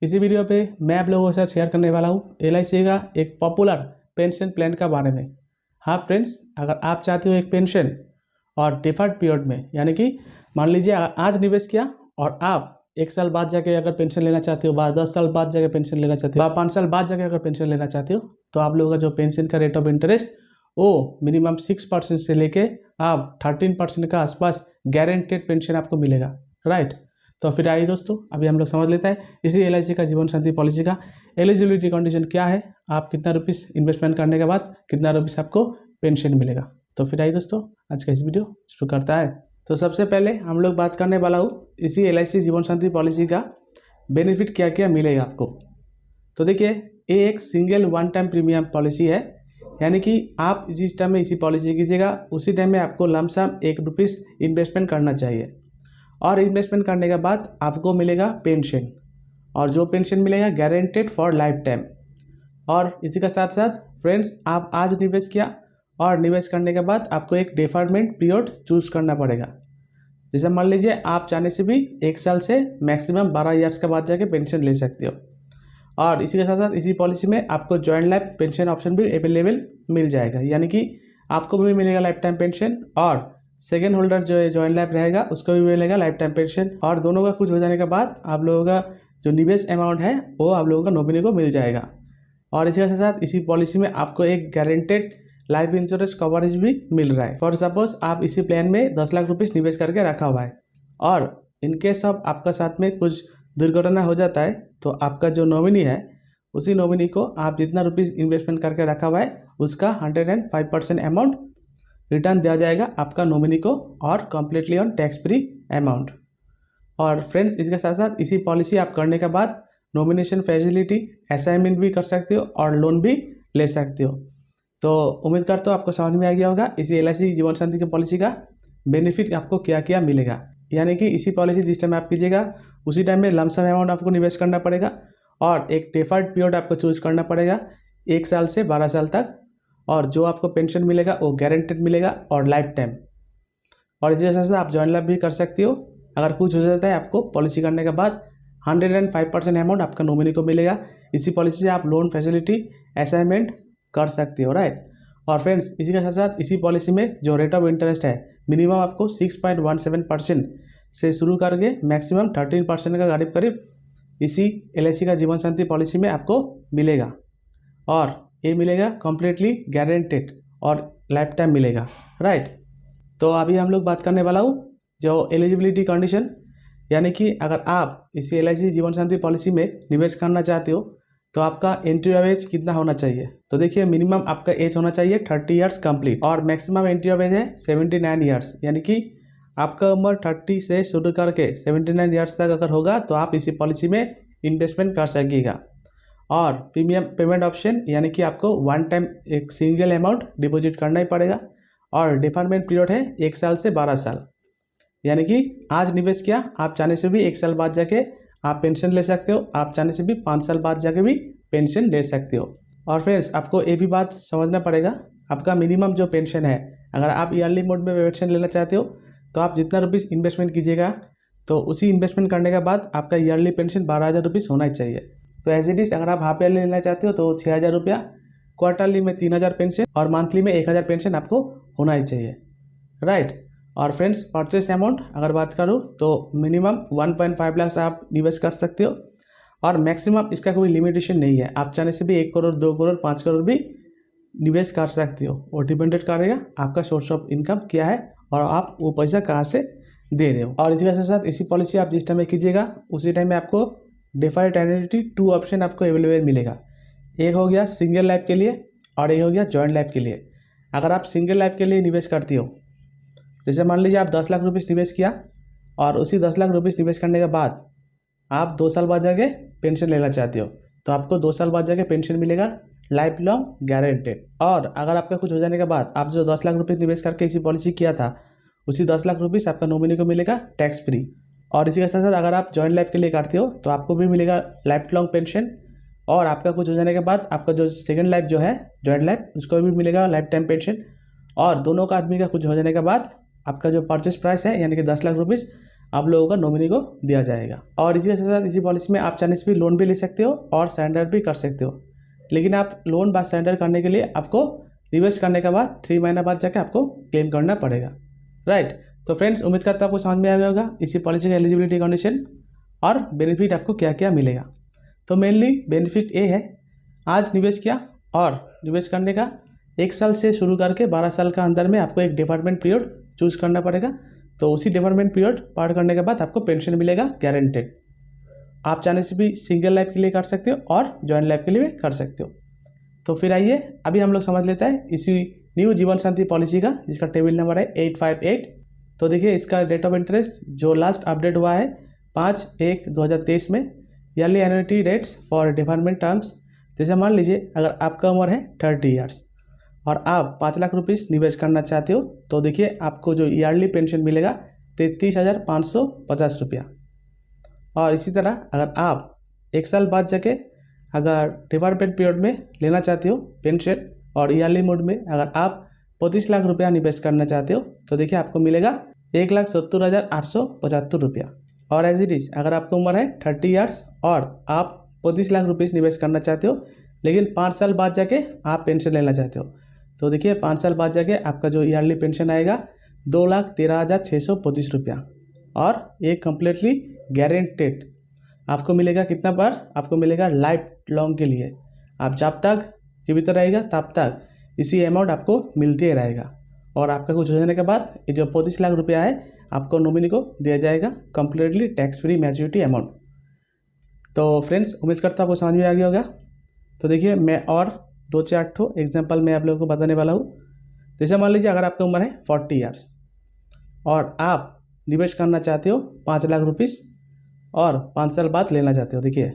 इसी वीडियो पे मैं आप लोगों के साथ शेयर करने वाला हूँ एलआईसी का एक पॉपुलर पेंशन प्लान का बारे में। हाँ फ्रेंड्स, अगर आप चाहते हो एक पेंशन और डिफर्ड पीरियड में, यानी कि मान लीजिए आज निवेश किया और आप 1 साल बाद जाके अगर पेंशन लेना चाहते हो, 10 साल बाद जाके पेंशन लेना चाहते हो, 5 साल बाद जाके अगर पेंशन लेना चाहते हो, तो आप लोगों का जो पेंशन का रेट ऑफ इंटरेस्ट वो मिनिमम 6% से लेके आप 13% का आसपास गारंटेड पेंशन आपको मिलेगा। राइट, तो फिर आइए दोस्तों, अभी हम लोग समझ लेते हैं इसी एलआईसी का जीवन साथी पॉलिसी का एलिजिबिलिटी कंडीशन क्या है, आप कितना रुपीस इन्वेस्टमेंट करने के बाद कितना रुपीस आपको पेंशन मिलेगा। तो फिर आइए दोस्तों, आज का इस वीडियो शुरू करता है। तो सबसे पहले हम लोग बात करने वाला हूँ इसी एलआईसी जीवन साथी पॉलिसी का बेनिफिट क्या क्या मिलेगा आपको। तो देखिए, ये एक single one time premium policy है, यानी कि आप जिस टाइम में इसी पॉलिसी कीजिएगा उसी टाइम में आपको लमसम 1 रुपीस इन्वेस्टमेंट करना चाहिए और इन्वेस्टमेंट करने के बाद आपको मिलेगा पेंशन, और जो पेंशन मिलेगा गारंटेड फॉर लाइफ टाइम। और इसी का साथ साथ फ्रेंड्स, आप आज निवेश किया और निवेश करने के बाद आपको एक डिफरमेंट पीरियड चूज करना पड़ेगा। जैसे मान लीजिए आप चाहने से भी 1 साल से मैक्सिमम 12 ईयर्स के बाद जाके पेंशन ले सकते हो। और इसी के साथ साथ इसी पॉलिसी में आपको जॉइंट लाइफ पेंशन ऑप्शन भी अवेलेबल मिल जाएगा, यानी कि आपको भी मिलेगा लाइफ टाइम पेंशन और सेकेंड होल्डर जो है जॉइंट लाइफ रहेगा उसको भी मिलेगा लाइफ टाइम पेंशन। और दोनों का कुछ हो जाने के बाद आप लोगों का जो निवेश अमाउंट है वो आप लोगों का नॉमिनी को मिल जाएगा। और इसी के साथ इसी पॉलिसी में आपको एक गारंटेड लाइफ इंश्योरेंस कवरेज भी मिल रहा है। फॉर सपोज आप इसी प्लान में 10 लाख रुपीस निवेश करके रखा हुआ है और इनकेस ऑफ आपका साथ में कुछ दुर्घटना हो जाता है तो आपका जो नॉमिनी है उसी नॉमिनी को आप जितना रुपीस इन्वेस्टमेंट करके रखा हुआ है उसका 105% अमाउंट रिटर्न दिया जाएगा आपका नॉमिनी को, और completely on tax free amount. और फ्रेंड्स, इसके साथ साथ इसी पॉलिसी आप करने के बाद नॉमिनेशन फैसिलिटी, असाइनमेंट भी कर सकते हो और लोन भी ले सकते हो। तो उम्मीद करता हूँ आपको समझ में आ गया होगा इसी एलआईसी जीवन साथी की पॉलिसी का बेनिफिट आपको क्या क्या मिलेगा। यानी कि इसी पॉलिसी जिस टाइम आप कीजिएगा उसी टाइम में लमसम अमाउंट आपको निवेश करना पड़ेगा और एक डिफर्ड पीरियड आपको चूज करना पड़ेगा 1 साल से 12 साल तक, और जो आपको पेंशन मिलेगा वो गारंटेड मिलेगा और लाइफ टाइम। और इसी वजह से आप जॉइंट लाइफ भी कर सकते हो। अगर कुछ हो जाता है आपको पॉलिसी करने के बाद 105% अमाउंट आपका नॉमिनी को मिलेगा। इसी पॉलिसी से आप लोन फैसिलिटी, असाइनमेंट कर सकते हो। राइट, और फ्रेंड्स, इसी के साथ साथ इसी पॉलिसी में जो रेट ऑफ इंटरेस्ट है मिनिमम आपको 6.17% से शुरू करके मैक्सिमम 13% का करीब इसी एलआईसी का जीवन साथी पॉलिसी में आपको मिलेगा, और ये मिलेगा कम्प्लीटली गारंटेड और लाइफ टाइम मिलेगा। राइट, तो अभी हम लोग बात करने वाला हूँ जो एलिजिबिलिटी कंडीशन, यानी कि अगर आप इसी एलआईसी जीवन साथी पॉलिसी में निवेश करना चाहते हो तो आपका एंट्री एज कितना होना चाहिए। तो देखिए, मिनिमम आपका एज होना चाहिए 30 ईयर्स कंप्लीट और मैक्सिमम एंट्री एज है 79 ईयर्स, यानी कि आपका उम्र 30 से शुरू करके 79 ईयर्स तक अगर होगा तो आप इसी पॉलिसी में इन्वेस्टमेंट कर सकिएगा। और प्रीमियम पेमेंट ऑप्शन, यानी कि आपको वन टाइम एक सिंगल अमाउंट डिपॉजिट करना ही पड़ेगा, और डिफरमेंट पीरियड है 1 साल से 12 साल, यानी कि आज निवेश किया आप चाहने से भी 1 साल बाद जाके आप पेंशन ले सकते हो, आप चाहने से भी 5 साल बाद जाके भी पेंशन ले सकते हो। और फ्रेंड्स, आपको ये भी बात समझना पड़ेगा, आपका मिनिमम जो पेंशन है, अगर आप ईयरली मोड में पेंशन लेना चाहते हो तो आप जितना रुपीस इन्वेस्टमेंट कीजिएगा तो उसी इन्वेस्टमेंट करने के बाद आपका ईयरली पेंशन 12,000 रुपीस होना ही चाहिए। तो एज इट इज अगर आप हाफ ईयरली लेना चाहते हो तो 6,000 रुपया, क्वार्टरली में 3,000 पेंशन और मंथली में 1,000 पेंशन आपको होना ही चाहिए। राइट, और फ्रेंड्स, परचेस अमाउंट अगर बात करूँ तो मिनिमम 1.5 लाख आप निवेश कर सकते हो, और मैक्सिमम इसका कोई लिमिटेशन नहीं है, आप चाहने से भी 1 करोड़, 2 करोड़, 5 करोड़ भी निवेश कर सकते हो। वो डिपेंडेंट करेगा आपका सोर्स ऑफ इनकम क्या है और आप वो पैसा कहाँ से दे रहे हो। और इसी के साथ साथ इसी पॉलिसी आप जिस टाइम में कीजिएगा उसी टाइम में आपको डिफर्ड एन्युटी 2 ऑप्शन आपको अवेलेबल मिलेगा। एक हो गया सिंगल लाइफ के लिए और एक हो गया जॉइंट लाइफ के लिए। अगर आप सिंगल लाइफ के लिए निवेश करती हो, जैसे मान लीजिए आप 10 लाख रुपीस निवेश किया और उसी 10 लाख रुपीस निवेश करने के बाद आप 2 साल बाद जाके पेंशन लेना चाहते हो तो आपको 2 साल बाद जाके पेंशन मिलेगा लाइफ लॉन्ग गारंटेड। और अगर आपका कुछ हो जाने के बाद आप जो 10 लाख रुपीस निवेश करके इसी पॉलिसी किया था उसी 10 लाख रुपीस आपका नॉमिनी को मिलेगा टैक्स फ्री। और इसी के साथ साथ अगर आप जॉइंट लाइफ के लिए करते हो तो आपको भी मिलेगा लाइफ लॉन्ग पेंशन, और आपका कुछ हो जाने के बाद आपका जो सेकंड लाइफ जो है जॉइंट लाइफ उसको भी मिलेगा लाइफ टाइम पेंशन। और दोनों का आदमी का कुछ हो जाने के बाद आपका जो परचेस प्राइस है यानी कि 10 लाख रुपीस आप लोगों का नॉमिनी को दिया जाएगा। और इसी के साथ इसी पॉलिसी में आप चाहने से भी लोन भी ले सकते हो और सरेंडर भी कर सकते हो। लेकिन आप लोन बाद सरेंडर करने के लिए आपको निवेश करने के बाद 3 महीना बाद जाके आपको क्लेम करना पड़ेगा, राइट। तो फ्रेंड्स, उम्मीद करता हूँ आपको समझ में आ गया होगा इसी पॉलिसी का एलिजिबिलिटी कंडीशन और बेनिफिट आपको क्या क्या मिलेगा। तो मेनली बेनिफिट ये है, आज निवेश किया और निवेश करने का 1 साल से शुरू करके 12 साल का अंदर में आपको एक डिफर्मेंट पीरियड चूज़ करना पड़ेगा। तो उसी डिफर्मेंट पीरियड पार करने के बाद आपको पेंशन मिलेगा गारंटेड। आप चाहने से भी सिंगल लाइफ के लिए कर सकते हो और जॉइंट लाइफ के लिए भी कर सकते हो। तो फिर आइए अभी हम लोग समझ लेते हैं इसी न्यू जीवन शांति पॉलिसी का, जिसका टेबल नंबर है 858। तो देखिए, इसका रेट ऑफ इंटरेस्ट जो लास्ट अपडेट हुआ है 5/1/2023 में, yearly annuity rates for deferment terms. जैसे मान लीजिए अगर आपका उम्र है 30 ईयर्स और आप 5 लाख रुपीज़ निवेश करना चाहते हो, तो देखिए आपको जो ईयरली पेंशन मिलेगा 33,550 रुपया। और इसी तरह अगर आप 1 साल बाद जाके अगर डिफर्मेंट पीरियड में लेना चाहते हो पेंशन और ईयरली मोड में अगर आप 25 लाख रुपया निवेश करना चाहते हो, तो देखिए आपको मिलेगा 1,70,875 रुपया। और एज इट इज़ अगर आपकी उम्र है 30 ईयर्स और आप 25 लाख रुपीज़ निवेश करना चाहते हो, लेकिन 5 साल बाद जाके आप पेंशन लेना चाहते हो, तो देखिए 5 साल बाद जाके आपका जो ईयरली पेंशन आएगा 2,13,625 रुपया। और ये कम्प्लीटली गारंटेड आपको मिलेगा। कितना पर? आपको मिलेगा लाइफ लॉन्ग के लिए। आप जब तक जीवित रहेगा तब तक इसी अमाउंट आपको मिलते रहेगा। और आपका कुछ हो जाने के बाद ये जो 25 लाख रुपया है आपको नॉमिनी को दिया जाएगा completely tax free maturity amount. तो फ्रेंड्स, उम्मीद करता हूँ आपको समझ में आ गया होगा। तो देखिए, मैं और 2-4 एग्जाम्पल मैं आप लोगों को बताने वाला हूँ। जैसे मान लीजिए अगर आपका उम्र है 40 ईयर्स और आप निवेश करना चाहते हो 5 लाख रुपीज़ और 5 साल बाद लेना चाहते हो, देखिए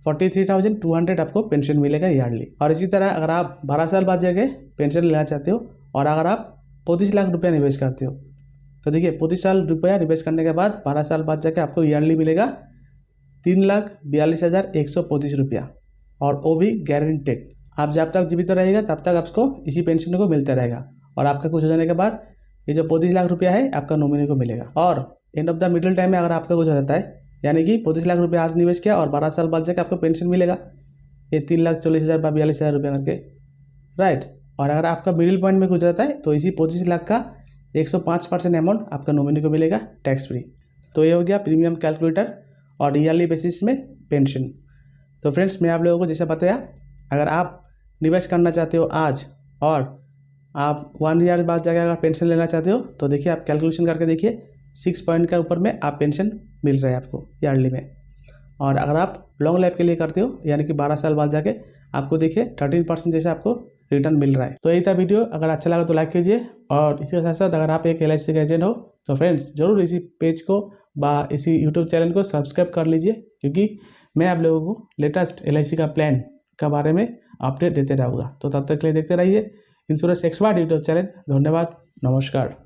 43,200 आपको पेंशन मिलेगा ईयरली। और इसी तरह अगर आप 12 साल बाद जाके पेंशन लेना चाहते हो और अगर आप 25 लाख रुपया निवेश करते हो, तो देखिए 25 साल रुपया निवेश करने के बाद 12 साल बाद जाके आपको ईयरली मिलेगा 3,42,125 रुपया। और वो भी गारंटेड। आप जब तक जीवित रहेगा तब तक आपको इसी पेंशन को मिलता रहेगा। और आपका कुछ हो जाने के बाद ये जो 25 लाख रुपया है आपका नॉमिनी को मिलेगा। और end of the middle time में अगर आपका कुछ हो जाता है, यानी कि 25 लाख रुपया आज निवेश किया और 12 साल बाद जाकर आपको पेंशन मिलेगा ये 3,40,000 বা 42,000 रुपया करके, राइट। और अगर आपका मिडिल पॉइंट में कुछ जाता है तो इसी 25 लाख का 105% अमाउंट आपका नॉमिनी को मिलेगा टैक्स फ्री। तो ये हो गया प्रीमियम कैलकुलेटर और ईयरली बेसिस में पेंशन। तो फ्रेंड्स, मैं आप लोगों को जैसे बताया, अगर आप निवेश करना चाहते हो आज और आप 1 ईयर बाद जाकर अगर पेंशन लेना चाहते हो, तो देखिए आप कैलकुलेशन करके देखिए 6 पॉइंट का ऊपर में आप पेंशन मिल रहा है आपको ईयरली में। और अगर आप लॉन्ग लाइफ के लिए करते हो, यानी कि 12 साल बाद जाके आपको देखिए 13% जैसे आपको रिटर्न मिल रहा है। तो यही था वीडियो। अगर अच्छा लगा तो लाइक कीजिए। और इसके साथ साथ अगर आप एक LIC का एजेंट हो तो फ्रेंड्स जरूर इसी पेज को इसी यूट्यूब चैनल को सब्सक्राइब कर लीजिए, क्योंकि मैं आप लोगों को लेटेस्ट LIC का प्लान का बारे में अपडेट देते रहूँगा। तो तब तक के लिए देखते रहिए इंश्योरेंस एक्सपर्ट यूट्यूब चैनल। धन्यवाद, नमस्कार।